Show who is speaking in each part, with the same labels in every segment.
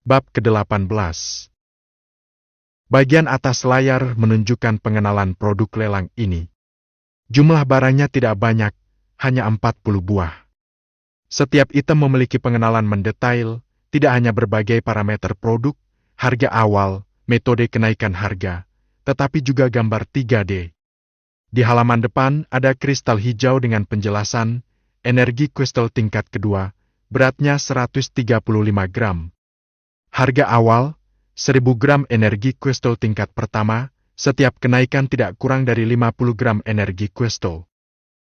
Speaker 1: Bab ke-18. Bagian atas layar menunjukkan pengenalan produk lelang ini. Jumlah barangnya tidak banyak, hanya 40 buah. Setiap item memiliki pengenalan mendetail, tidak hanya berbagai parameter produk, harga awal, metode kenaikan harga, tetapi juga gambar 3D. Di halaman depan ada kristal hijau dengan penjelasan, energi kristal tingkat kedua, beratnya 135 gram. Harga awal, 1000 gram energi kristal tingkat pertama, setiap kenaikan tidak kurang dari 50 gram energi kristal.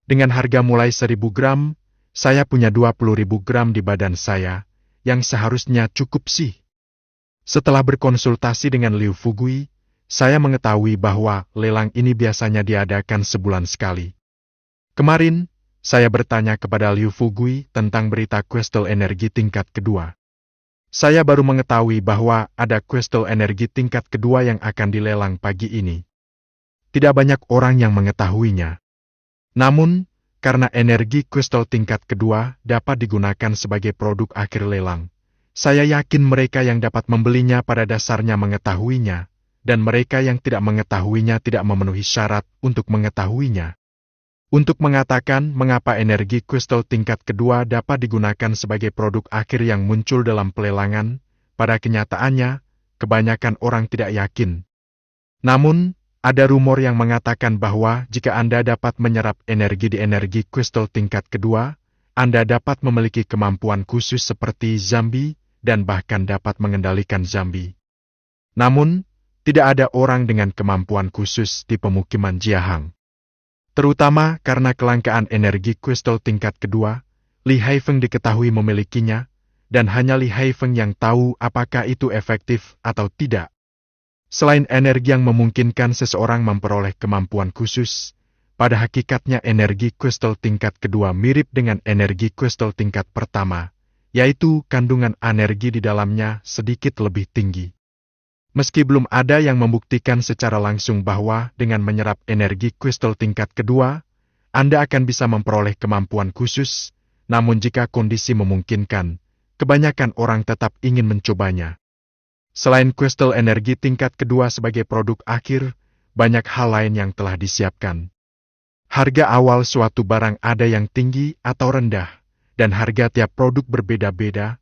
Speaker 1: Dengan harga mulai 1000 gram, saya punya 20.000 gram di badan saya, yang seharusnya cukup sih. Setelah berkonsultasi dengan Liu Fugui, saya mengetahui bahwa lelang ini biasanya diadakan sebulan sekali. Kemarin, saya bertanya kepada Liu Fugui tentang berita kristal energi tingkat kedua. Saya baru mengetahui bahwa ada kristal energi tingkat kedua yang akan dilelang pagi ini. Tidak banyak orang yang mengetahuinya. Namun, karena energi kristal tingkat kedua dapat digunakan sebagai produk akhir lelang, saya yakin mereka yang dapat membelinya pada dasarnya mengetahuinya, dan mereka yang tidak mengetahuinya tidak memenuhi syarat untuk mengetahuinya. Untuk mengatakan mengapa energi kristal tingkat kedua dapat digunakan sebagai produk akhir yang muncul dalam pelelangan, pada kenyataannya, kebanyakan orang tidak yakin. Namun, ada rumor yang mengatakan bahwa jika Anda dapat menyerap energi di energi kristal tingkat kedua, Anda dapat memiliki kemampuan khusus seperti zombie dan bahkan dapat mengendalikan zombie. Namun, tidak ada orang dengan kemampuan khusus di pemukiman Jiahang. Terutama karena kelangkaan energi kristal tingkat kedua, Li Haifeng diketahui memilikinya, dan hanya Li Haifeng yang tahu apakah itu efektif atau tidak. Selain energi yang memungkinkan seseorang memperoleh kemampuan khusus, pada hakikatnya energi kristal tingkat kedua mirip dengan energi kristal tingkat pertama, yaitu kandungan energi di dalamnya sedikit lebih tinggi. Meski belum ada yang membuktikan secara langsung bahwa dengan menyerap energi kristal tingkat kedua, Anda akan bisa memperoleh kemampuan khusus, namun jika kondisi memungkinkan, kebanyakan orang tetap ingin mencobanya. Selain kristal energi tingkat kedua sebagai produk akhir, banyak hal lain yang telah disiapkan. Harga awal suatu barang ada yang tinggi atau rendah, dan harga tiap produk berbeda-beda.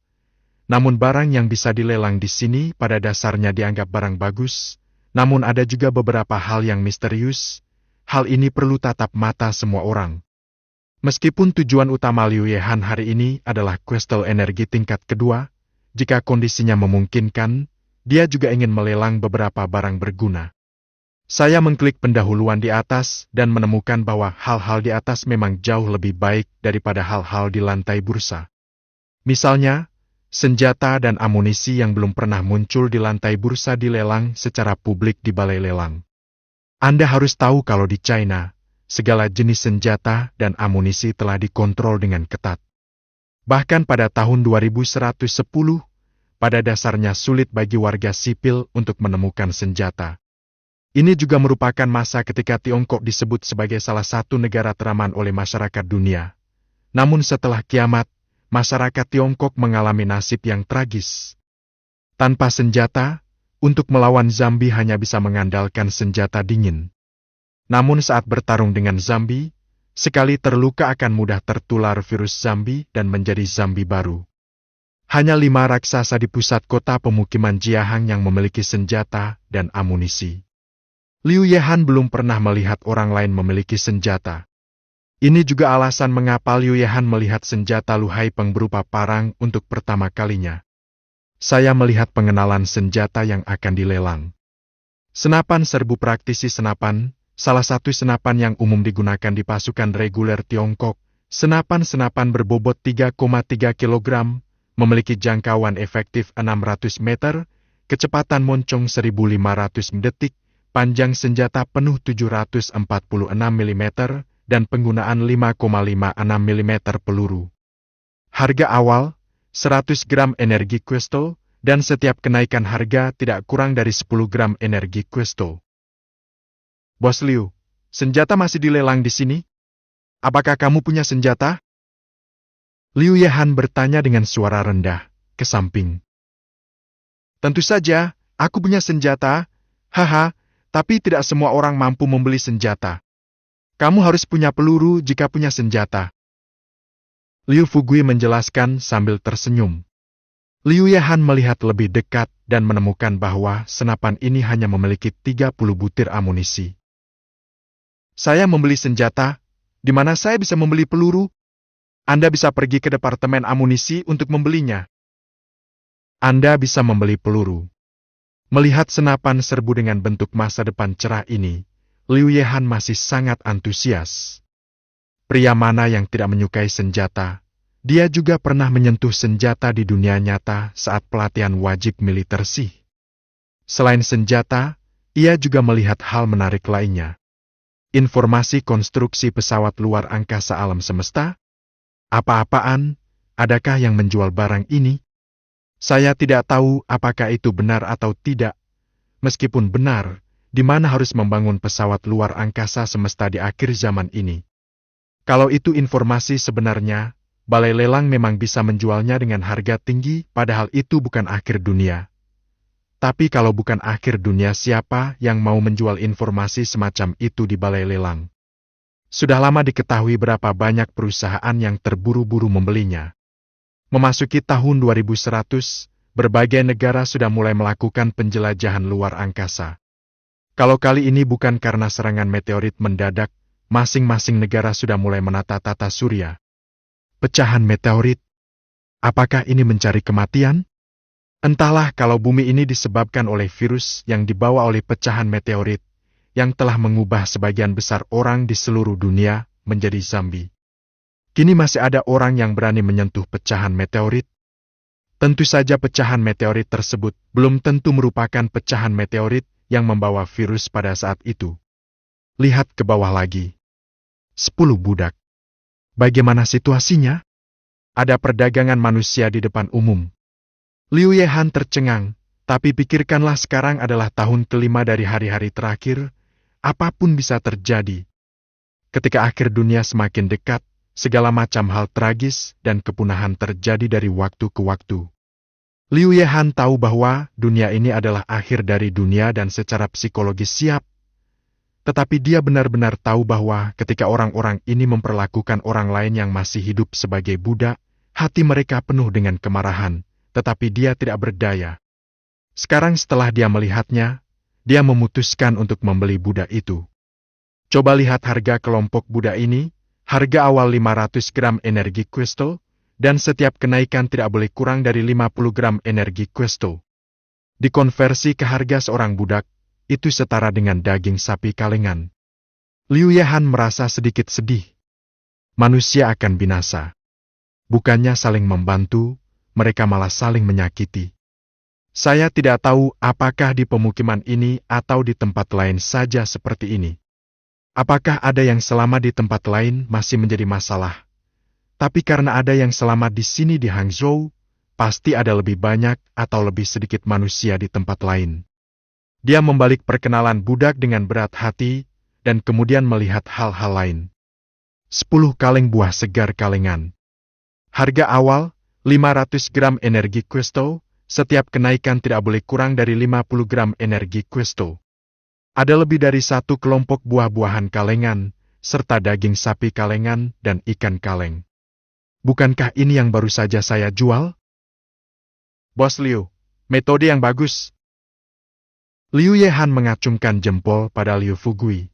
Speaker 1: Namun barang yang bisa dilelang di sini pada dasarnya dianggap barang bagus, namun ada juga beberapa hal yang misterius. Hal ini perlu tatap mata semua orang. Meskipun tujuan utama Liu Yehan hari ini adalah kristal energi tingkat kedua, jika kondisinya memungkinkan, dia juga ingin melelang beberapa barang berguna. Saya mengklik pendahuluan di atas dan menemukan bahwa hal-hal di atas memang jauh lebih baik daripada hal-hal di lantai bursa. Misalnya, senjata dan amunisi yang belum pernah muncul di lantai bursa dilelang secara publik di balai lelang. Anda harus tahu kalau di China, segala jenis senjata dan amunisi telah dikontrol dengan ketat. Bahkan pada tahun 2110, pada dasarnya sulit bagi warga sipil untuk menemukan senjata. Ini juga merupakan masa ketika Tiongkok disebut sebagai salah satu negara teraman oleh masyarakat dunia. Namun setelah kiamat, masyarakat Tiongkok mengalami nasib yang tragis. Tanpa senjata, untuk melawan zombie hanya bisa mengandalkan senjata dingin. Namun saat bertarung dengan zombie, sekali terluka akan mudah tertular virus zombie dan menjadi zombie baru. Hanya 5 raksasa di pusat kota pemukiman Jiahang yang memiliki senjata dan amunisi. Liu Yehan belum pernah melihat orang lain memiliki senjata. Ini juga alasan mengapa Liu Yehan melihat senjata Lu Haifeng berupa parang untuk pertama kalinya. Saya melihat pengenalan senjata yang akan dilelang. Senapan serbu praktisi senapan, salah satu senapan yang umum digunakan di pasukan reguler Tiongkok. Senapan-senapan berbobot 3,3 kg, memiliki jangkauan efektif 600 meter, kecepatan moncong 1500 detik, panjang senjata penuh 746 mm, dan penggunaan 5,56 mm peluru. Harga awal, 100 gram energi kristal, dan setiap kenaikan harga tidak kurang dari 10 gram energi kristal. Bos Liu, senjata masih dilelang di sini? Apakah kamu punya senjata? Liu Yehan bertanya dengan suara rendah, ke samping. Tentu saja, aku punya senjata. Haha, tapi tidak semua orang mampu membeli senjata. Kamu harus punya peluru jika punya senjata. Liu Fugui menjelaskan sambil tersenyum. Liu Yehan melihat lebih dekat dan menemukan bahwa senapan ini hanya memiliki 30 butir amunisi. Saya membeli senjata, di mana saya bisa membeli peluru? Anda bisa pergi ke departemen amunisi untuk membelinya. Anda bisa membeli peluru. Melihat senapan serbu dengan bentuk masa depan cerah ini, Liu Yehan masih sangat antusias. Pria mana yang tidak menyukai senjata? Dia juga pernah menyentuh senjata di dunia nyata saat pelatihan wajib militer sih. Selain senjata, ia juga melihat hal menarik lainnya. Informasi konstruksi pesawat luar angkasa alam semesta? Apa-apaan? Adakah yang menjual barang ini? Saya tidak tahu apakah itu benar atau tidak. Meskipun benar, di mana harus membangun pesawat luar angkasa semesta di akhir zaman ini? Kalau itu informasi sebenarnya, balai lelang memang bisa menjualnya dengan harga tinggi, padahal itu bukan akhir dunia. Tapi kalau bukan akhir dunia, siapa yang mau menjual informasi semacam itu di balai lelang? Sudah lama diketahui berapa banyak perusahaan yang terburu-buru membelinya. Memasuki tahun 2100, berbagai negara sudah mulai melakukan penjelajahan luar angkasa. Kalau kali ini bukan karena serangan meteorit mendadak, masing-masing negara sudah mulai menata tata surya. Pecahan meteorit. Apakah ini mencari kematian? Entahlah kalau bumi ini disebabkan oleh virus yang dibawa oleh pecahan meteorit, yang telah mengubah sebagian besar orang di seluruh dunia menjadi zombie. Kini masih ada orang yang berani menyentuh pecahan meteorit? Tentu saja pecahan meteorit tersebut belum tentu merupakan pecahan meteorit yang membawa virus pada saat itu. Lihat ke bawah lagi. 10 budak. Bagaimana situasinya? Ada perdagangan manusia di depan umum. Liu Yehan tercengang, tapi pikirkanlah sekarang adalah tahun kelima dari hari-hari terakhir, apapun bisa terjadi. Ketika akhir dunia semakin dekat, segala macam hal tragis dan kepunahan terjadi dari waktu ke waktu. Liu Yehan tahu bahwa dunia ini adalah akhir dari dunia dan secara psikologis siap. Tetapi dia benar-benar tahu bahwa ketika orang-orang ini memperlakukan orang lain yang masih hidup sebagai budak, hati mereka penuh dengan kemarahan, tetapi dia tidak berdaya. Sekarang setelah dia melihatnya, dia memutuskan untuk membeli budak itu. Coba lihat harga kelompok budak ini, harga awal 500 gram energi kristal, dan setiap kenaikan tidak boleh kurang dari 50 gram energi kristal. Dikonversi ke harga seorang budak, itu setara dengan daging sapi kalengan. Liu Yehan merasa sedikit sedih. Manusia akan binasa. Bukannya saling membantu, mereka malah saling menyakiti. Saya tidak tahu apakah di pemukiman ini atau di tempat lain saja seperti ini. Apakah ada yang selamat di tempat lain masih menjadi masalah. Tapi karena ada yang selamat di sini di Hangzhou, pasti ada lebih banyak atau lebih sedikit manusia di tempat lain. Dia membalik perkenalan budak dengan berat hati, dan kemudian melihat hal-hal lain. 10 kaleng buah segar kalengan. Harga awal, 500 gram energi kristal, setiap kenaikan tidak boleh kurang dari 50 gram energi kristal. Ada lebih dari satu kelompok buah-buahan kalengan, serta daging sapi kalengan dan ikan kaleng. Bukankah ini yang baru saja saya jual? Bos Liu, metode yang bagus. Liu Yehan mengacungkan jempol pada Liu Fugui.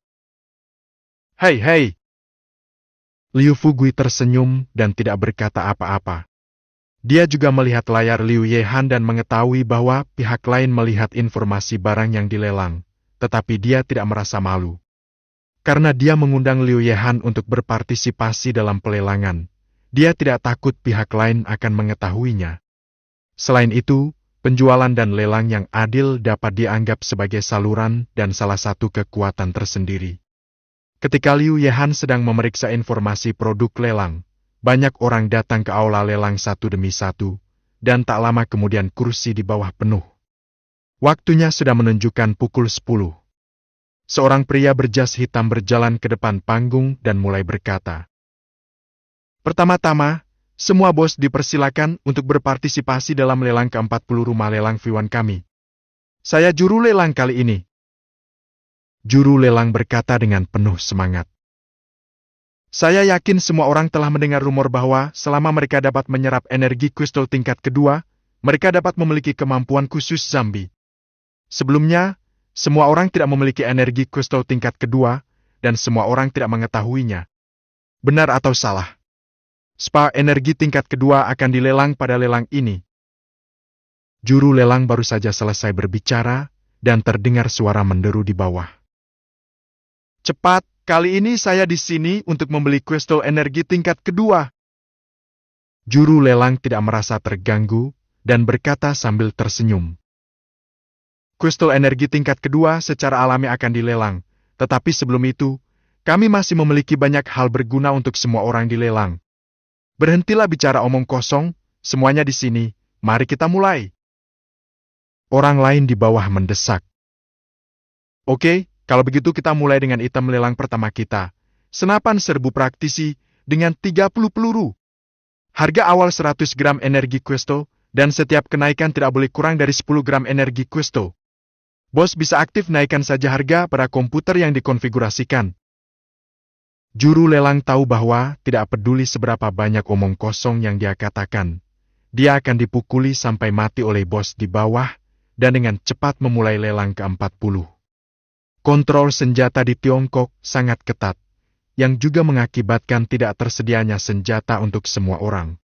Speaker 1: Hei! Liu Fugui tersenyum dan tidak berkata apa-apa. Dia juga melihat layar Liu Yehan dan mengetahui bahwa pihak lain melihat informasi barang yang dilelang, tetapi dia tidak merasa malu. Karena dia mengundang Liu Yehan untuk berpartisipasi dalam pelelangan, dia tidak takut pihak lain akan mengetahuinya. Selain itu, penjualan dan lelang yang adil dapat dianggap sebagai saluran dan salah satu kekuatan tersendiri. Ketika Liu Yehan sedang memeriksa informasi produk lelang, banyak orang datang ke aula lelang satu demi satu, dan tak lama kemudian kursi di bawah penuh. Waktunya sudah menunjukkan pukul 10. Seorang pria berjas hitam berjalan ke depan panggung dan mulai berkata, "Pertama-tama, Semua bos dipersilakan untuk berpartisipasi dalam lelang ke-40 rumah lelang V1 kami. Saya juru lelang kali ini. Juru lelang berkata dengan penuh semangat. Saya yakin semua orang telah mendengar rumor bahwa selama mereka dapat menyerap energi kristal tingkat kedua, mereka dapat memiliki kemampuan khusus zombie. Sebelumnya, semua orang tidak memiliki energi kristal tingkat kedua, dan semua orang tidak mengetahuinya. Benar atau salah? Spa energi tingkat kedua akan dilelang pada lelang ini. Juru lelang baru saja selesai berbicara, dan terdengar suara menderu di bawah. Cepat, kali ini saya di sini untuk membeli kristal energi tingkat kedua. Juru lelang tidak merasa terganggu, dan berkata sambil tersenyum. Kristal energi tingkat kedua secara alami akan dilelang, tetapi sebelum itu, kami masih memiliki banyak hal berguna untuk semua orang dilelang. Berhentilah bicara omong kosong, semuanya di sini, mari kita mulai. Orang lain di bawah mendesak. Oke, kalau begitu kita mulai dengan item lelang pertama kita. Senapan serbu praktisi dengan 30 peluru. Harga awal 100 gram energi kristal, dan setiap kenaikan tidak boleh kurang dari 10 gram energi kristal. Bos bisa aktif naikkan saja harga pada komputer yang dikonfigurasikan. Juru lelang tahu bahwa tidak peduli seberapa banyak omong kosong yang dia katakan, dia akan dipukuli sampai mati oleh bos di bawah, dan dengan cepat memulai lelang ke-40. Kontrol senjata di Tiongkok sangat ketat, yang juga mengakibatkan tidak tersedianya senjata untuk semua orang.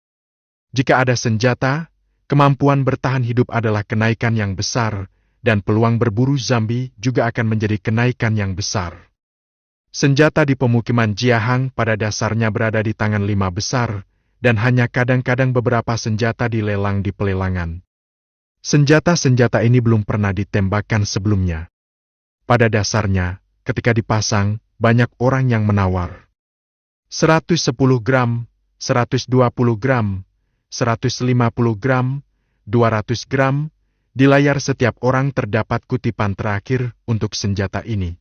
Speaker 1: Jika ada senjata, kemampuan bertahan hidup adalah kenaikan yang besar, dan peluang berburu zombie juga akan menjadi kenaikan yang besar. Senjata di pemukiman Jiahang pada dasarnya berada di tangan 5 besar, dan hanya kadang-kadang beberapa senjata dilelang di pelelangan. Senjata-senjata ini belum pernah ditembakkan sebelumnya. Pada dasarnya, ketika dipasang, banyak orang yang menawar. 110 gram, 120 gram, 150 gram, 200 gram, di layar setiap orang terdapat kutipan terakhir untuk senjata ini.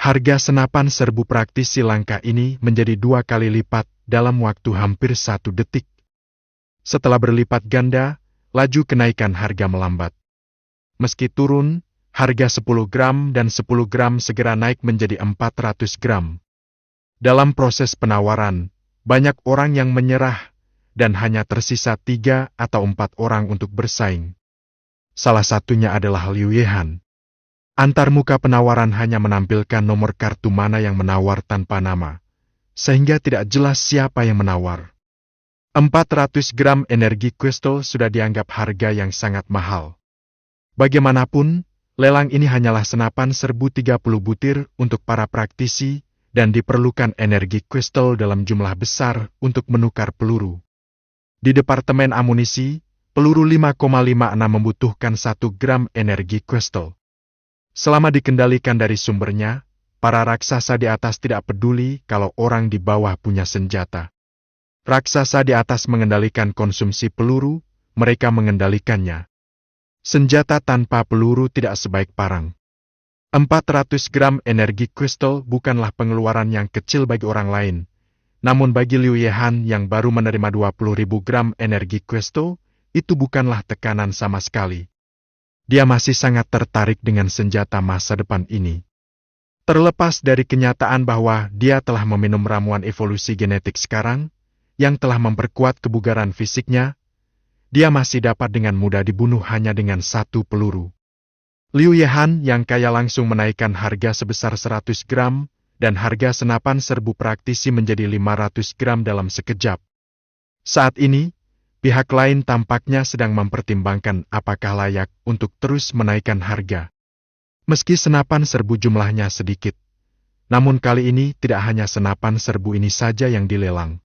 Speaker 1: Harga senapan serbu praktisi langka ini menjadi 2 kali lipat dalam waktu hampir 1 detik. Setelah berlipat ganda, laju kenaikan harga melambat. Meski turun, harga 10 gram dan 10 gram segera naik menjadi 400 gram. Dalam proses penawaran, banyak orang yang menyerah, dan hanya tersisa 3 atau 4 orang untuk bersaing. Salah satunya adalah Liu Yehan. Antarmuka penawaran hanya menampilkan nomor kartu mana yang menawar tanpa nama, sehingga tidak jelas siapa yang menawar. 400 gram energi kristal sudah dianggap harga yang sangat mahal. Bagaimanapun, lelang ini hanyalah senapan serbu 30 butir untuk para praktisi, dan diperlukan energi kristal dalam jumlah besar untuk menukar peluru. Di Departemen Amunisi, peluru 5,56 membutuhkan 1 gram energi kristal. Selama dikendalikan dari sumbernya, para raksasa di atas tidak peduli kalau orang di bawah punya senjata. Raksasa di atas mengendalikan konsumsi peluru, mereka mengendalikannya. Senjata tanpa peluru tidak sebaik parang. 400 gram energi kristal bukanlah pengeluaran yang kecil bagi orang lain, namun bagi Liu Yehan yang baru menerima 20.000 gram energi kristal, itu bukanlah tekanan sama sekali. Dia masih sangat tertarik dengan senjata masa depan ini. Terlepas dari kenyataan bahwa dia telah meminum ramuan evolusi genetik sekarang, yang telah memperkuat kebugaran fisiknya, dia masih dapat dengan mudah dibunuh hanya dengan 1 peluru. Liu Yehan yang kaya langsung menaikkan harga sebesar 100 gram, dan harga senapan serbu praktisi menjadi 500 gram dalam sekejap. Saat ini, pihak lain tampaknya sedang mempertimbangkan apakah layak untuk terus menaikkan harga. Meski senapan serbu jumlahnya sedikit, namun kali ini tidak hanya senapan serbu ini saja yang dilelang.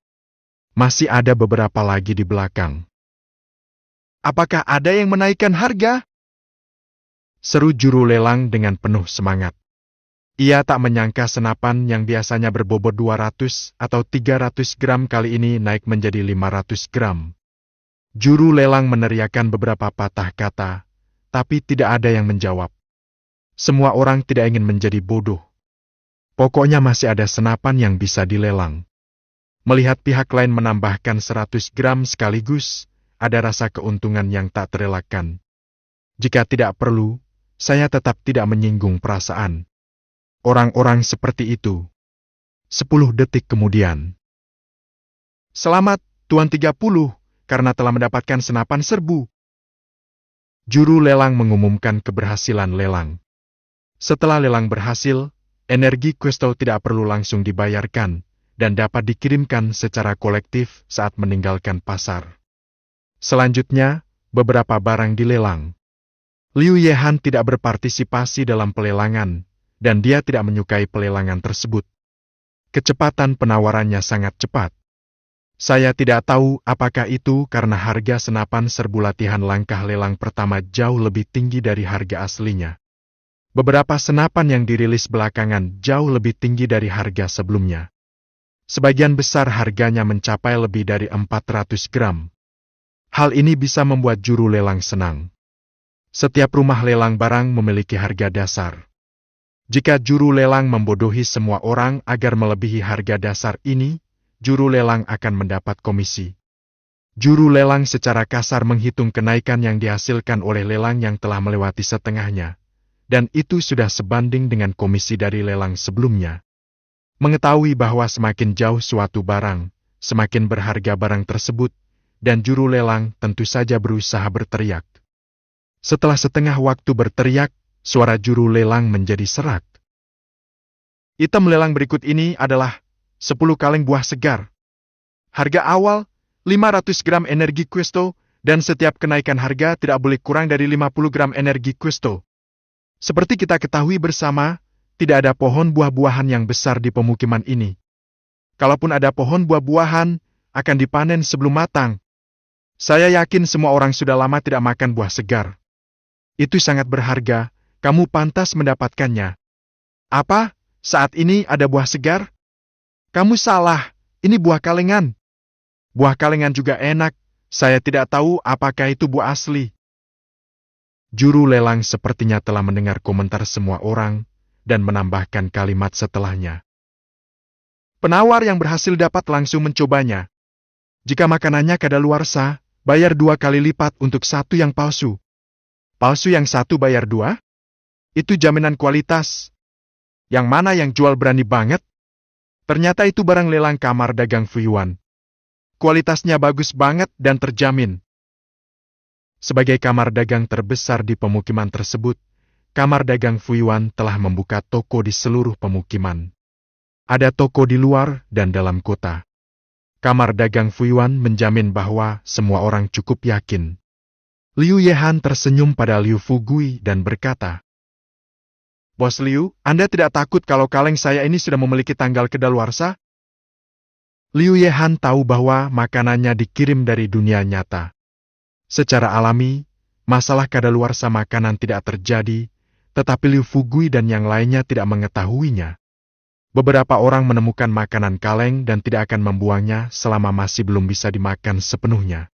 Speaker 1: Masih ada beberapa lagi di belakang. Apakah ada yang menaikkan harga? Seru juru lelang dengan penuh semangat. Ia tak menyangka senapan yang biasanya berbobot 200 atau 300 gram kali ini naik menjadi 500 gram. Juru lelang meneriakkan beberapa patah kata, tapi tidak ada yang menjawab. Semua orang tidak ingin menjadi bodoh. Pokoknya masih ada senapan yang bisa dilelang. Melihat pihak lain menambahkan 100 gram sekaligus, ada rasa keuntungan yang tak terelakkan. Jika tidak perlu, saya tetap tidak menyinggung perasaan orang-orang seperti itu. 10 detik kemudian. Selamat, Tuan 30, karena telah mendapatkan senapan serbu. Juru lelang mengumumkan keberhasilan lelang. Setelah lelang berhasil, energi kristal tidak perlu langsung dibayarkan dan dapat dikirimkan secara kolektif saat meninggalkan pasar. Selanjutnya, beberapa barang dilelang. Liu Yehan tidak berpartisipasi dalam pelelangan, dan dia tidak menyukai pelelangan tersebut. Kecepatan penawarannya sangat cepat. Saya tidak tahu apakah itu karena harga senapan serbu latihan langkah lelang pertama jauh lebih tinggi dari harga aslinya. Beberapa senapan yang dirilis belakangan jauh lebih tinggi dari harga sebelumnya. Sebagian besar harganya mencapai lebih dari 400 gram. Hal ini bisa membuat juru lelang senang. Setiap rumah lelang barang memiliki harga dasar. Jika juru lelang membodohi semua orang agar melebihi harga dasar ini, juru lelang akan mendapat komisi. Juru lelang secara kasar menghitung kenaikan yang dihasilkan oleh lelang yang telah melewati setengahnya, dan itu sudah sebanding dengan komisi dari lelang sebelumnya. Mengetahui bahwa semakin jauh suatu barang, semakin berharga barang tersebut, dan juru lelang tentu saja berusaha berteriak. Setelah setengah waktu berteriak, suara juru lelang menjadi serak. Item lelang berikut ini adalah 10 kaleng buah segar. Harga awal, 500 gram energi kristal, dan setiap kenaikan harga tidak boleh kurang dari 50 gram energi kristal. Seperti kita ketahui bersama, tidak ada pohon buah-buahan yang besar di pemukiman ini. Kalaupun ada pohon buah-buahan, akan dipanen sebelum matang. Saya yakin semua orang sudah lama tidak makan buah segar. Itu sangat berharga, kamu pantas mendapatkannya. Apa? Saat ini ada buah segar? Kamu salah, ini buah kalengan. Buah kalengan juga enak, saya tidak tahu apakah itu buah asli. Juru lelang sepertinya telah mendengar komentar semua orang, dan menambahkan kalimat setelahnya. Penawar yang berhasil dapat langsung mencobanya. Jika makanannya kadaluarsa, bayar 2 kali lipat untuk satu yang palsu. Palsu yang satu bayar 2? Itu jaminan kualitas. Yang mana yang jual berani banget? Ternyata itu barang lelang kamar dagang Fuyuan. Kualitasnya bagus banget dan terjamin. Sebagai kamar dagang terbesar di pemukiman tersebut, kamar dagang Fuyuan telah membuka toko di seluruh pemukiman. Ada toko di luar dan dalam kota. Kamar dagang Fuyuan menjamin bahwa semua orang cukup yakin. Liu Yehan tersenyum pada Liu Fugui dan berkata, Bos Liu, Anda tidak takut kalau kaleng saya ini sudah memiliki tanggal kedaluarsa? Liu Yehan tahu bahwa makanannya dikirim dari dunia nyata. Secara alami, masalah kadaluarsa makanan tidak terjadi, tetapi Liu Fugui dan yang lainnya tidak mengetahuinya. Beberapa orang menemukan makanan kaleng dan tidak akan membuangnya selama masih belum bisa dimakan sepenuhnya.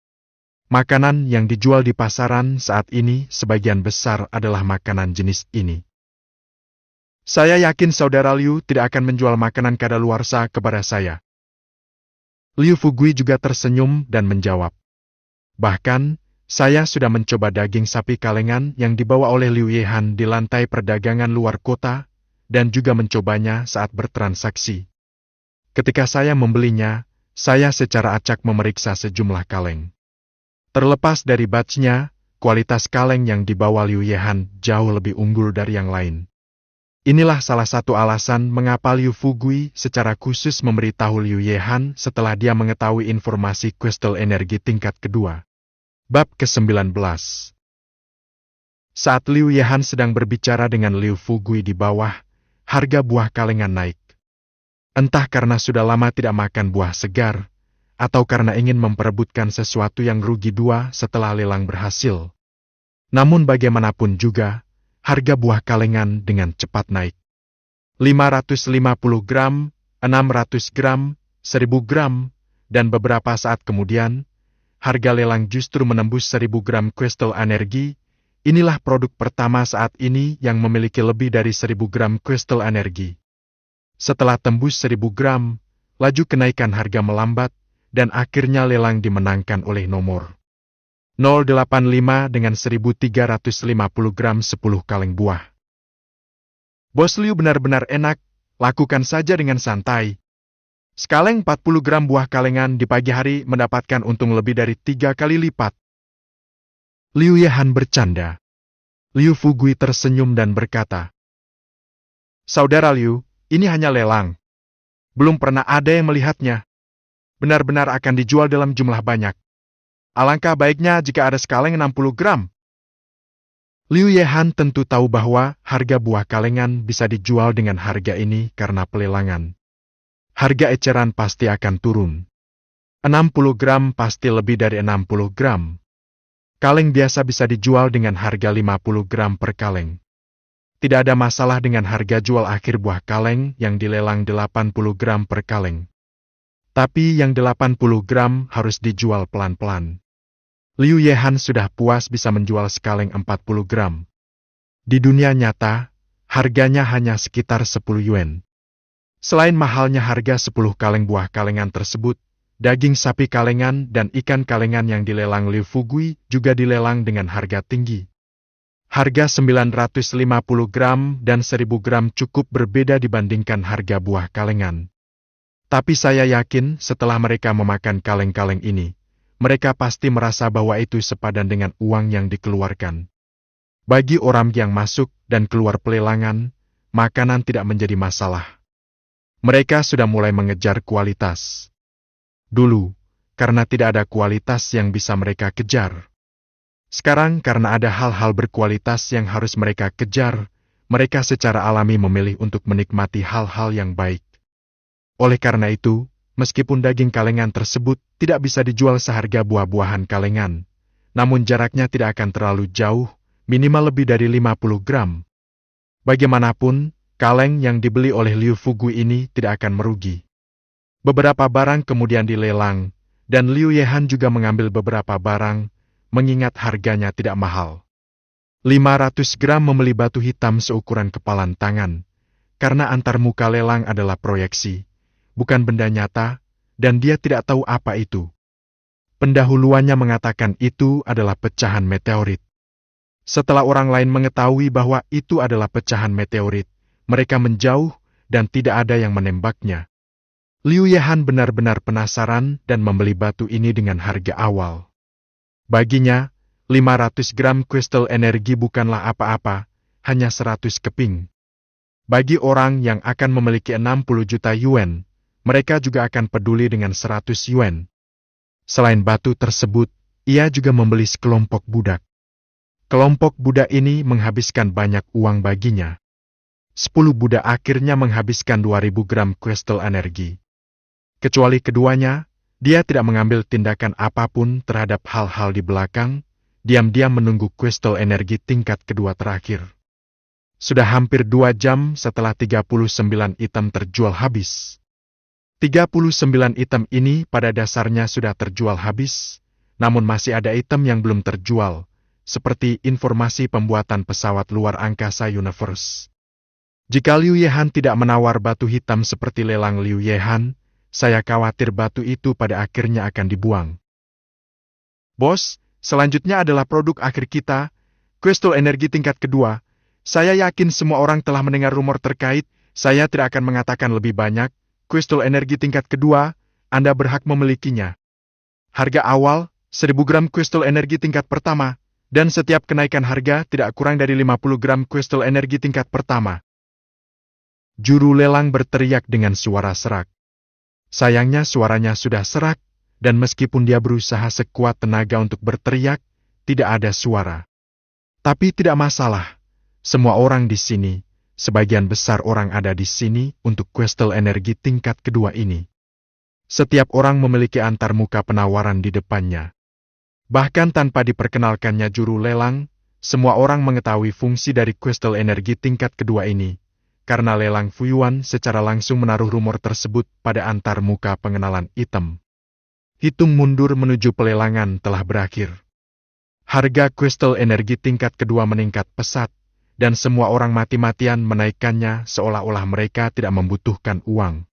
Speaker 1: Makanan yang dijual di pasaran saat ini sebagian besar adalah makanan jenis ini. Saya yakin saudara Liu tidak akan menjual makanan kadaluarsa kepada saya. Liu Fugui juga tersenyum dan menjawab. Bahkan, saya sudah mencoba daging sapi kalengan yang dibawa oleh Liu Yehan di lantai perdagangan luar kota, dan juga mencobanya saat bertransaksi. Ketika saya membelinya, saya secara acak memeriksa sejumlah kaleng. Terlepas dari batchnya, kualitas kaleng yang dibawa Liu Yehan jauh lebih unggul dari yang lain. Inilah salah satu alasan mengapa Liu Fugui secara khusus memberitahu Liu Yehan setelah dia mengetahui informasi kristal energi tingkat kedua. Bab ke-19. Saat Liu Yehan sedang berbicara dengan Liu Fugui di bawah, harga buah kalengan naik. Entah karena sudah lama tidak makan buah segar, atau karena ingin memperebutkan sesuatu yang rugi dua setelah lelang berhasil. Namun bagaimanapun juga, harga buah kalengan dengan cepat naik. 550 gram, 600 gram, 1000 gram, dan beberapa saat kemudian, harga lelang justru menembus 1000 gram kristal energi. Inilah produk pertama saat ini yang memiliki lebih dari 1000 gram kristal energi. Setelah tembus 1000 gram, laju kenaikan harga melambat, dan akhirnya lelang dimenangkan oleh nomor 085 dengan 1.350 gram 10 kaleng buah. Bos Liu benar-benar enak, lakukan saja dengan santai. Sekaleng 40 gram buah kalengan di pagi hari mendapatkan untung lebih dari 3 kali lipat. Liu Yehan bercanda. Liu Fugui tersenyum dan berkata, "Saudara Liu, ini hanya lelang. Belum pernah ada yang melihatnya. Benar-benar akan dijual dalam jumlah banyak. Alangkah baiknya jika ada sekaleng 60 gram. Liu Yehan tentu tahu bahwa harga buah kalengan bisa dijual dengan harga ini karena pelelangan. Harga eceran pasti akan turun. 60 gram pasti lebih dari 60 gram. Kaleng biasa bisa dijual dengan harga 50 gram per kaleng. Tidak ada masalah dengan harga jual akhir buah kaleng yang dilelang 80 gram per kaleng. Tapi yang 80 gram harus dijual pelan-pelan. Liu Yehan sudah puas bisa menjual sekaleng 40 gram. Di dunia nyata, harganya hanya sekitar 10 yuan. Selain mahalnya harga 10 kaleng buah kalengan tersebut, daging sapi kalengan dan ikan kalengan yang dilelang Liu Fugui juga dilelang dengan harga tinggi. Harga 950 gram dan 1000 gram cukup berbeda dibandingkan harga buah kalengan. Tapi saya yakin setelah mereka memakan kaleng-kaleng ini, mereka pasti merasa bahwa itu sepadan dengan uang yang dikeluarkan. Bagi orang yang masuk dan keluar pelelangan, makanan tidak menjadi masalah. Mereka sudah mulai mengejar kualitas. Dulu, karena tidak ada kualitas yang bisa mereka kejar. Sekarang karena ada hal-hal berkualitas yang harus mereka kejar, mereka secara alami memilih untuk menikmati hal-hal yang baik. Oleh karena itu, meskipun daging kalengan tersebut tidak bisa dijual seharga buah-buahan kalengan, namun jaraknya tidak akan terlalu jauh, minimal lebih dari 50 gram. Bagaimanapun, kaleng yang dibeli oleh Liu Fugui ini tidak akan merugi. Beberapa barang kemudian dilelang, dan Liu Yehan juga mengambil beberapa barang, mengingat harganya tidak mahal. 500 gram membeli batu hitam seukuran kepalan tangan, karena antar muka lelang adalah proyeksi, bukan benda nyata, dan dia tidak tahu apa itu. Pendahuluannya mengatakan itu adalah pecahan meteorit. Setelah orang lain mengetahui bahwa itu adalah pecahan meteorit, mereka menjauh dan tidak ada yang menembaknya. Liu Yehan benar-benar penasaran dan membeli batu ini dengan harga awal. Baginya, 500 gram kristal energi bukanlah apa-apa, hanya 100 keping. Bagi orang yang akan memiliki 60 juta yuan, mereka juga akan peduli dengan 100 yuan. Selain batu tersebut, ia juga membeli sekelompok budak. Kelompok budak ini menghabiskan banyak uang baginya. 10 budak akhirnya menghabiskan 2000 gram kristal energi. Kecuali keduanya, dia tidak mengambil tindakan apapun terhadap hal-hal di belakang, diam-diam menunggu kristal energi tingkat kedua terakhir. Sudah hampir 2 jam setelah 39 item terjual habis. 39 item ini pada dasarnya sudah terjual habis, namun masih ada item yang belum terjual, seperti informasi pembuatan pesawat luar angkasa Universe. Jika Liu Yehan tidak menawar batu hitam seperti lelang Liu Yehan, saya khawatir batu itu pada akhirnya akan dibuang. Bos, selanjutnya adalah produk akhir kita, kristal energi tingkat kedua. Saya yakin semua orang telah mendengar rumor terkait, saya tidak akan mengatakan lebih banyak, kristal energi tingkat kedua, Anda berhak memilikinya. Harga awal, 1000 gram kristal energi tingkat pertama, dan setiap kenaikan harga tidak kurang dari 50 gram kristal energi tingkat pertama. Juru lelang berteriak dengan suara serak. Sayangnya suaranya sudah serak, dan meskipun dia berusaha sekuat tenaga untuk berteriak, tidak ada suara. Tapi tidak masalah, semua orang di sini, sebagian besar orang ada di sini untuk kristal energi tingkat kedua ini. Setiap orang memiliki antarmuka penawaran di depannya. Bahkan tanpa diperkenalkannya juru lelang, semua orang mengetahui fungsi dari kristal energi tingkat kedua ini, karena lelang Fuyuan secara langsung menaruh rumor tersebut pada antarmuka pengenalan item. Hitung mundur menuju pelelangan telah berakhir. Harga kristal energi tingkat kedua meningkat pesat, dan semua orang mati-matian menaikkannya seolah-olah mereka tidak membutuhkan uang.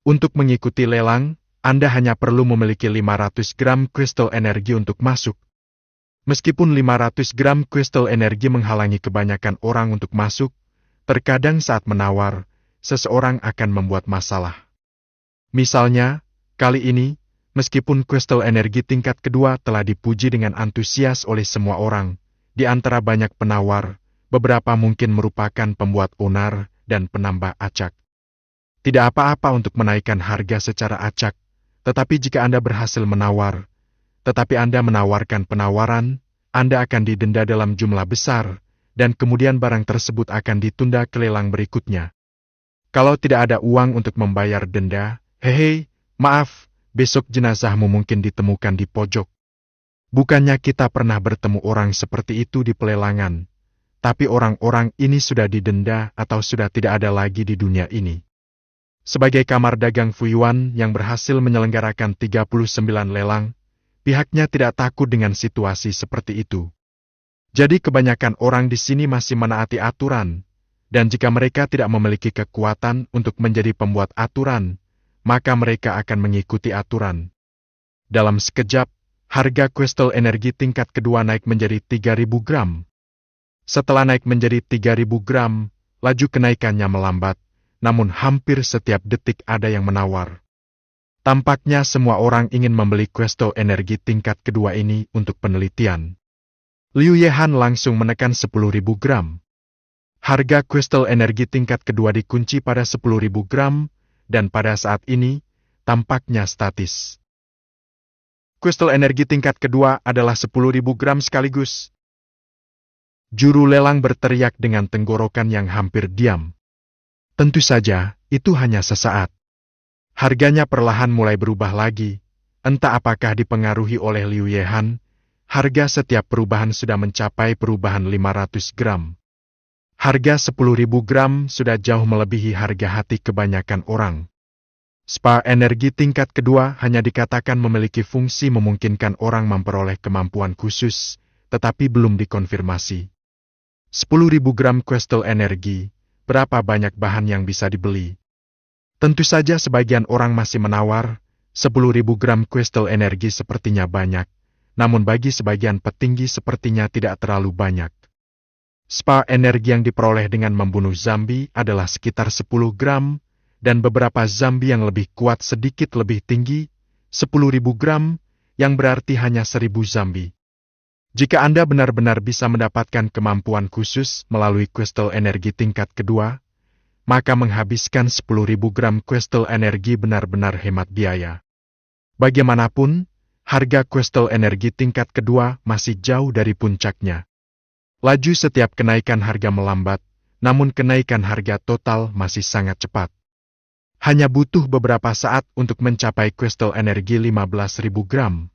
Speaker 1: Untuk mengikuti lelang, Anda hanya perlu memiliki 500 gram kristal energi untuk masuk. Meskipun 500 gram kristal energi menghalangi kebanyakan orang untuk masuk, terkadang saat menawar, seseorang akan membuat masalah. Misalnya, kali ini, meskipun kristal energi tingkat kedua telah dipuji dengan antusias oleh semua orang, di antara banyak penawar, beberapa mungkin merupakan pembuat onar dan penambah acak. Tidak apa-apa untuk menaikkan harga secara acak, tetapi jika Anda berhasil menawar, tetapi Anda menawarkan penawaran, Anda akan didenda dalam jumlah besar, dan kemudian barang tersebut akan ditunda ke lelang berikutnya. Kalau tidak ada uang untuk membayar denda, maaf, besok jenazahmu mungkin ditemukan di pojok. Bukannya kita pernah bertemu orang seperti itu di pelelangan, tapi orang-orang ini sudah didenda atau sudah tidak ada lagi di dunia ini. Sebagai kamar dagang Fuyuan yang berhasil menyelenggarakan 39 lelang, pihaknya tidak takut dengan situasi seperti itu. Jadi kebanyakan orang di sini masih menaati aturan, dan jika mereka tidak memiliki kekuatan untuk menjadi pembuat aturan, maka mereka akan mengikuti aturan. Dalam sekejap, harga kristal energi tingkat kedua naik menjadi 3.000 gram. Setelah naik menjadi 3.000 gram, laju kenaikannya melambat, namun hampir setiap detik ada yang menawar. Tampaknya semua orang ingin membeli kristal energi tingkat kedua ini untuk penelitian. Liu Yehan langsung menekan 10.000 gram. Harga kristal energi tingkat kedua dikunci pada 10.000 gram, dan pada saat ini, tampaknya statis. Kristal energi tingkat kedua adalah 10.000 gram sekaligus. Juru lelang berteriak dengan tenggorokan yang hampir diam. Tentu saja, itu hanya sesaat. Harganya perlahan mulai berubah lagi. Entah apakah dipengaruhi oleh Liu Yehan, harga setiap perubahan sudah mencapai perubahan 500 gram. Harga 10.000 gram sudah jauh melebihi harga hati kebanyakan orang. Spa energi tingkat kedua hanya dikatakan memiliki fungsi memungkinkan orang memperoleh kemampuan khusus, tetapi belum dikonfirmasi. 10.000 gram kristal energi, berapa banyak bahan yang bisa dibeli? Tentu saja sebagian orang masih menawar, 10.000 gram kristal energi sepertinya banyak, namun bagi sebagian petinggi sepertinya tidak terlalu banyak. Spa energi yang diperoleh dengan membunuh zombie adalah sekitar 10 gram, dan beberapa zombie yang lebih kuat sedikit lebih tinggi, 10.000 gram, yang berarti hanya 1.000 zombie. Jika Anda benar-benar bisa mendapatkan kemampuan khusus melalui kristal energi tingkat kedua, maka menghabiskan 10.000 gram kristal energi benar-benar hemat biaya. Bagaimanapun, harga kristal energi tingkat kedua masih jauh dari puncaknya. Laju setiap kenaikan harga melambat, namun kenaikan harga total masih sangat cepat. Hanya butuh beberapa saat untuk mencapai kristal energi 15.000 gram.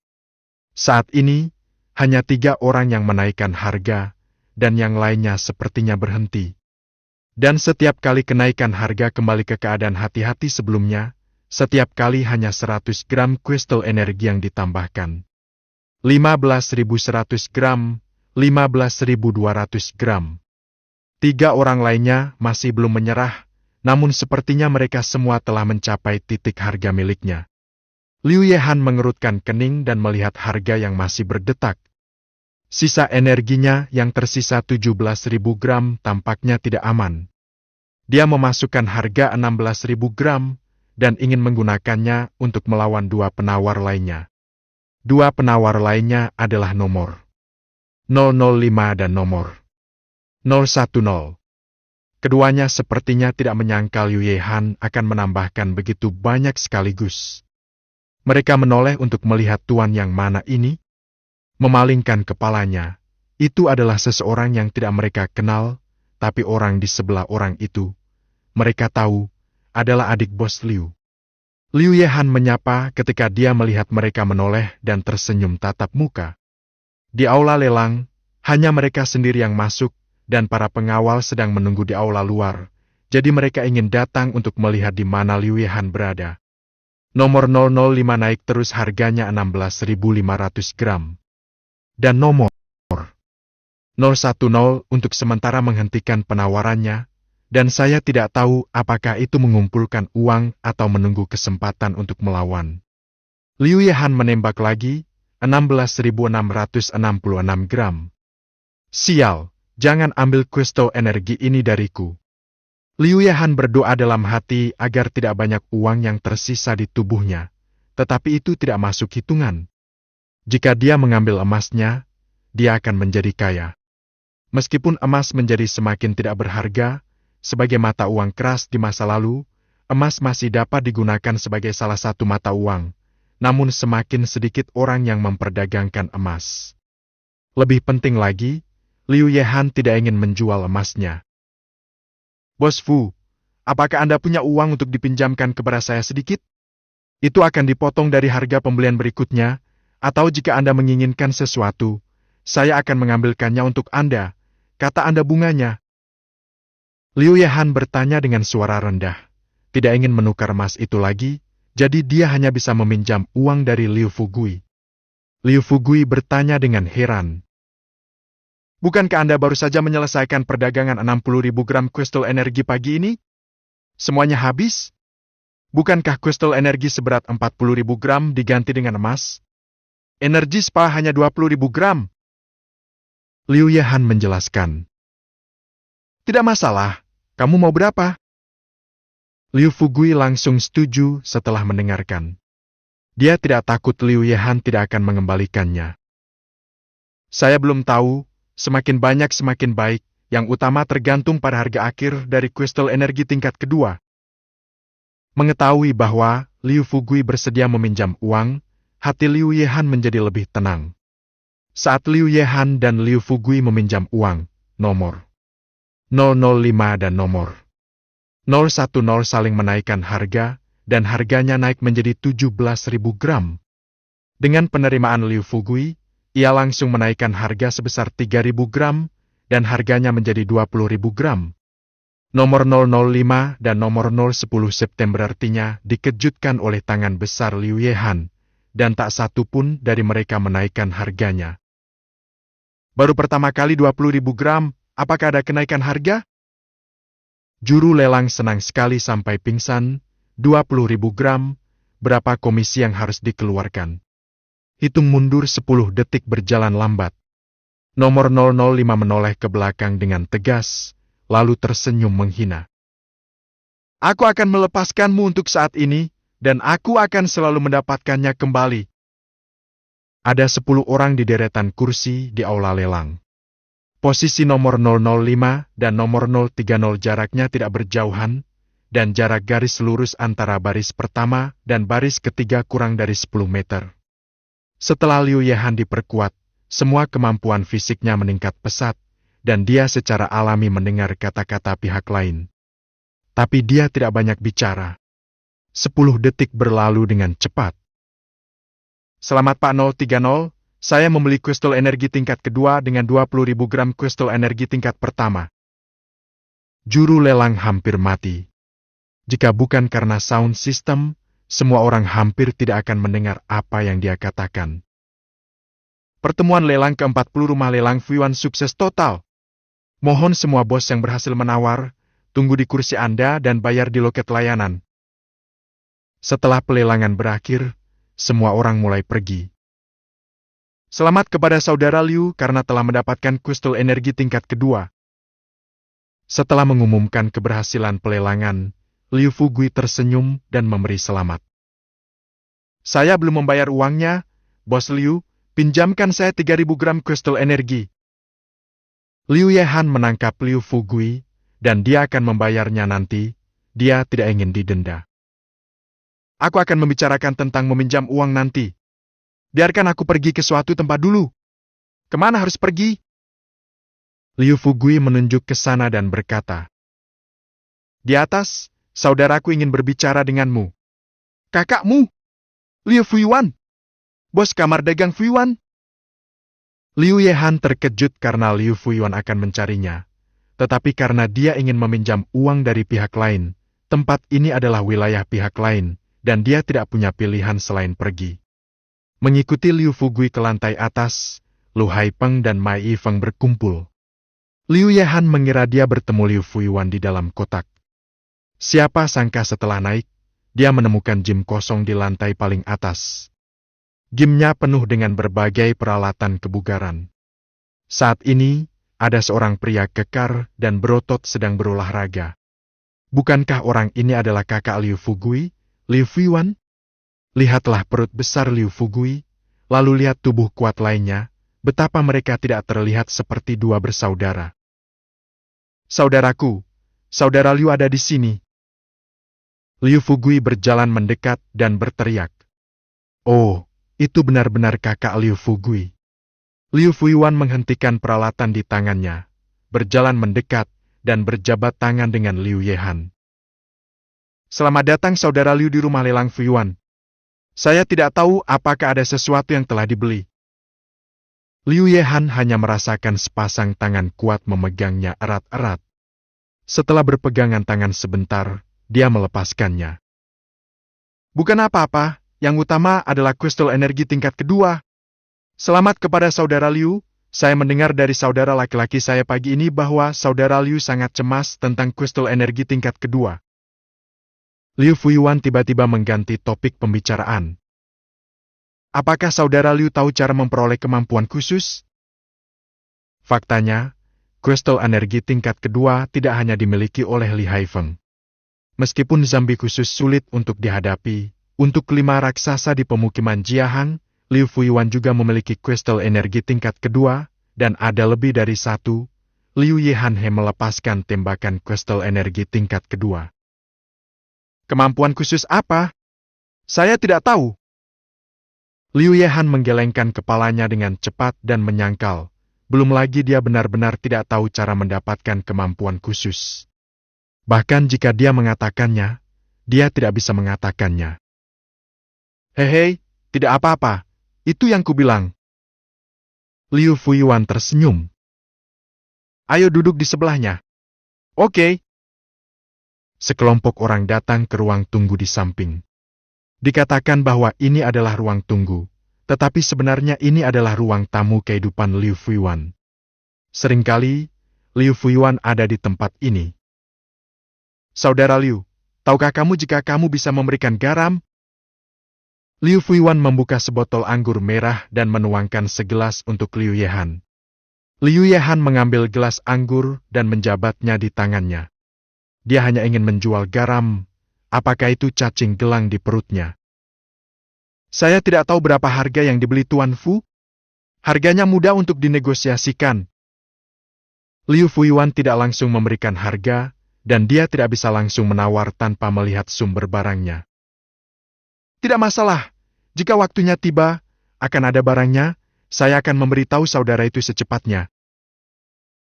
Speaker 1: Saat ini, hanya 3 orang yang menaikkan harga, dan yang lainnya sepertinya berhenti. Dan setiap kali kenaikan harga kembali ke keadaan hati-hati sebelumnya, setiap kali hanya 100 gram kristal energi yang ditambahkan. 15.100 gram, 15.200 gram. 3 orang lainnya masih belum menyerah, namun sepertinya mereka semua telah mencapai titik harga miliknya. Liu Yehan mengerutkan kening dan melihat harga yang masih berdetak. Sisa energinya yang tersisa 17.000 gram tampaknya tidak aman. Dia memasukkan harga 16.000 gram dan ingin menggunakannya untuk melawan 2 penawar lainnya. 2 penawar lainnya adalah nomor 005 dan nomor 010. Keduanya sepertinya tidak menyangka Liu Yehan akan menambahkan begitu banyak sekaligus. Mereka menoleh untuk melihat tuan yang mana ini. Memalingkan kepalanya, itu adalah seseorang yang tidak mereka kenal, tapi orang di sebelah orang itu, mereka tahu, adalah adik bos Liu. Liu Yehan menyapa ketika dia melihat mereka menoleh dan tersenyum tatap muka. Di aula lelang, hanya mereka sendiri yang masuk, dan para pengawal sedang menunggu di aula luar, jadi mereka ingin datang untuk melihat di mana Liu Yehan berada. Nomor 005 naik terus harganya 16.500 gram. Dan nomor 010 untuk sementara menghentikan penawarannya, dan saya tidak tahu apakah itu mengumpulkan uang atau menunggu kesempatan untuk melawan. Liu Yehan menembak lagi, 16.666 gram. Sial, jangan ambil kristal energi ini dariku. Liu Yehan berdoa dalam hati agar tidak banyak uang yang tersisa di tubuhnya, tetapi itu tidak masuk hitungan. Jika dia mengambil emasnya, dia akan menjadi kaya. Meskipun emas menjadi semakin tidak berharga, sebagai mata uang keras di masa lalu, emas masih dapat digunakan sebagai salah satu mata uang. Namun semakin sedikit orang yang memperdagangkan emas. Lebih penting lagi, Liu Yehan tidak ingin menjual emasnya. Bos Fu, apakah Anda punya uang untuk dipinjamkan kepada saya sedikit? Itu akan dipotong dari harga pembelian berikutnya, atau jika Anda menginginkan sesuatu, saya akan mengambilkannya untuk Anda, kata Anda bunganya. Liu Yehan bertanya dengan suara rendah, tidak ingin menukar emas itu lagi, jadi dia hanya bisa meminjam uang dari Liu Fugui. Liu Fugui bertanya dengan heran. Bukankah Anda baru saja menyelesaikan perdagangan 60.000 gram kristal energi pagi ini? Semuanya habis? Bukankah kristal energi seberat 40.000 gram diganti dengan emas? Energi spa hanya 20.000 gram. Liu Yehan menjelaskan. Tidak masalah, kamu mau berapa? Liu Fugui langsung setuju setelah mendengarkan. Dia tidak takut Liu Yehan tidak akan mengembalikannya. Saya belum tahu, semakin banyak semakin baik, yang utama tergantung pada harga akhir dari kristal energi tingkat kedua. Mengetahui bahwa Liu Fugui bersedia meminjam uang, hati Liu Yehan menjadi lebih tenang. Saat Liu Yehan dan Liu Fugui meminjam uang, nomor 005 dan nomor 010 saling menaikkan harga, dan harganya naik menjadi 17.000 gram. Dengan penerimaan Liu Fugui, ia langsung menaikkan harga sebesar 3.000 gram, dan harganya menjadi 20.000 gram. Nomor 005 dan nomor 010 September artinya dikejutkan oleh tangan besar Liu Yehan, dan tak satu pun dari mereka menaikkan harganya. Baru pertama kali 20.000 gram, apakah ada kenaikan harga? Juru lelang senang sekali sampai pingsan, 20.000 gram, berapa komisi yang harus dikeluarkan? Hitung mundur 10 detik berjalan lambat. Nomor 005 menoleh ke belakang dengan tegas, lalu tersenyum menghina. Aku akan melepaskanmu untuk saat ini, dan aku akan selalu mendapatkannya kembali. Ada 10 orang di deretan kursi di aula lelang. Posisi nomor 005 dan nomor 030 jaraknya tidak berjauhan, dan jarak garis lurus antara baris pertama dan baris ketiga kurang dari 10 meter. Setelah Liu Yehan diperkuat, semua kemampuan fisiknya meningkat pesat, dan dia secara alami mendengar kata-kata pihak lain. Tapi dia tidak banyak bicara. 10 detik berlalu dengan cepat. Selamat Pak 030. Saya membeli kristal energi tingkat kedua dengan 20.000 gram kristal energi tingkat pertama. Juru lelang hampir mati. Jika bukan karena sound system, semua orang hampir tidak akan mendengar apa yang dia katakan. Pertemuan lelang ke-40 rumah lelang Fuan sukses total. Mohon semua bos yang berhasil menawar, tunggu di kursi Anda dan bayar di loket layanan. Setelah pelelangan berakhir, semua orang mulai pergi. Selamat kepada saudara Liu karena telah mendapatkan kristal energi tingkat kedua. Setelah mengumumkan keberhasilan pelelangan, Liu Fugui tersenyum dan memberi selamat. Saya belum membayar uangnya, Bos Liu, pinjamkan saya 3.000 gram kristal energi. Liu Yehan menangkap Liu Fugui, dan dia akan membayarnya nanti, dia tidak ingin didenda. Aku akan membicarakan tentang meminjam uang nanti. Biarkan aku pergi ke suatu tempat dulu. Kemana harus pergi? Liu Fugui menunjuk ke sana dan berkata, Di atas, saudaraku ingin berbicara denganmu. Kakakmu? Liu Fuiwan? Bos kamar dagang Fuiwan? Liu Yehan terkejut karena Liu Fuiwan akan mencarinya. Tetapi karena dia ingin meminjam uang dari pihak lain, tempat ini adalah wilayah pihak lain, dan dia tidak punya pilihan selain pergi. Mengikuti Liu Fugui ke lantai atas, Lu Haipeng dan Mai Yifeng berkumpul. Liu Yehan mengira dia bertemu Liu Fuiwan di dalam kotak. Siapa sangka setelah naik, dia menemukan gym kosong di lantai paling atas. Gymnya penuh dengan berbagai peralatan kebugaran. Saat ini, ada seorang pria kekar dan berotot sedang berolahraga. Bukankah orang ini adalah kakak Liu Fugui, Liu Fuiwan? Lihatlah perut besar Liu Fugui, lalu lihat tubuh kuat lainnya, betapa mereka tidak terlihat seperti dua bersaudara. Saudaraku, saudara Liu ada di sini. Liu Fugui berjalan mendekat dan berteriak. Oh, itu benar-benar kakak Liu Fugui. Liu Fuiwan menghentikan peralatan di tangannya, berjalan mendekat, dan berjabat tangan dengan Liu Yehan. Selamat datang saudara Liu di rumah lelang Fuiwan. Saya tidak tahu apakah ada sesuatu yang telah dibeli. Liu Yehan hanya merasakan sepasang tangan kuat memegangnya erat-erat. Setelah berpegangan tangan sebentar, dia melepaskannya. Bukan apa-apa, yang utama adalah kristal energi tingkat kedua. Selamat kepada saudara Liu, saya mendengar dari saudara laki-laki saya pagi ini bahwa saudara Liu sangat cemas tentang kristal energi tingkat kedua. Liu Fuiwan tiba-tiba mengganti topik pembicaraan. Apakah saudara Liu tahu cara memperoleh kemampuan khusus? Faktanya, kristal energi tingkat kedua tidak hanya dimiliki oleh Li Haifeng. Meskipun zombie khusus sulit untuk dihadapi, untuk 5 raksasa di pemukiman Jiahang, Liu Fuiwan juga memiliki kristal energi tingkat kedua, dan ada lebih dari 1. Liu Yehan melepaskan tembakan kristal energi tingkat kedua. Kemampuan khusus apa? Saya tidak tahu. Liu Yehan menggelengkan kepalanya dengan cepat dan menyangkal. Belum lagi dia benar-benar tidak tahu cara mendapatkan kemampuan khusus. Bahkan jika dia mengatakannya, dia tidak bisa mengatakannya. Hei, tidak apa-apa. Itu yang kubilang. Liu Fuiwan tersenyum. Ayo duduk di sebelahnya. Oke. Sekelompok orang datang ke ruang tunggu di samping. Dikatakan bahwa ini adalah ruang tunggu, tetapi sebenarnya ini adalah ruang tamu kehidupan Liu Fuiwan. Seringkali, Liu Fuiwan ada di tempat ini. Saudara Liu, tahukah kamu jika kamu bisa memberikan garam? Liu Fuiwan membuka sebotol anggur merah dan menuangkan segelas untuk Liu Yehan. Liu Yehan mengambil gelas anggur dan menjabatnya di tangannya. Dia hanya ingin menjual garam. Apakah itu cacing gelang di perutnya? Saya tidak tahu berapa harga yang dibeli Tuan Fu. Harganya mudah untuk dinegosiasikan. Liu Fuiwan tidak langsung memberikan harga, dan dia tidak bisa langsung menawar tanpa melihat sumber barangnya. Tidak masalah. Jika waktunya tiba, akan ada barangnya, saya akan memberitahu saudara itu secepatnya.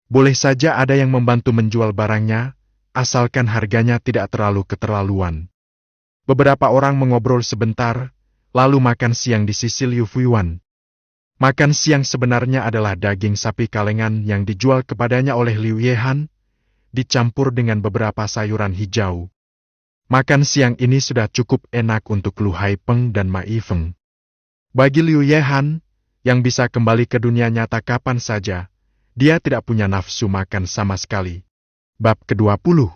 Speaker 1: Boleh saja ada yang membantu menjual barangnya, asalkan harganya tidak terlalu keterlaluan. Beberapa orang mengobrol sebentar, lalu makan siang di sisi Liu Fuiwan. Makan siang sebenarnya adalah daging sapi kalengan yang dijual kepadanya oleh Liu Yehan, dicampur dengan beberapa sayuran hijau. Makan siang ini sudah cukup enak untuk Lu Haifeng dan Ma Yifeng. Bagi Liu Yehan, yang bisa kembali ke dunia nyata kapan saja, dia tidak punya nafsu makan sama sekali. Bab ke-20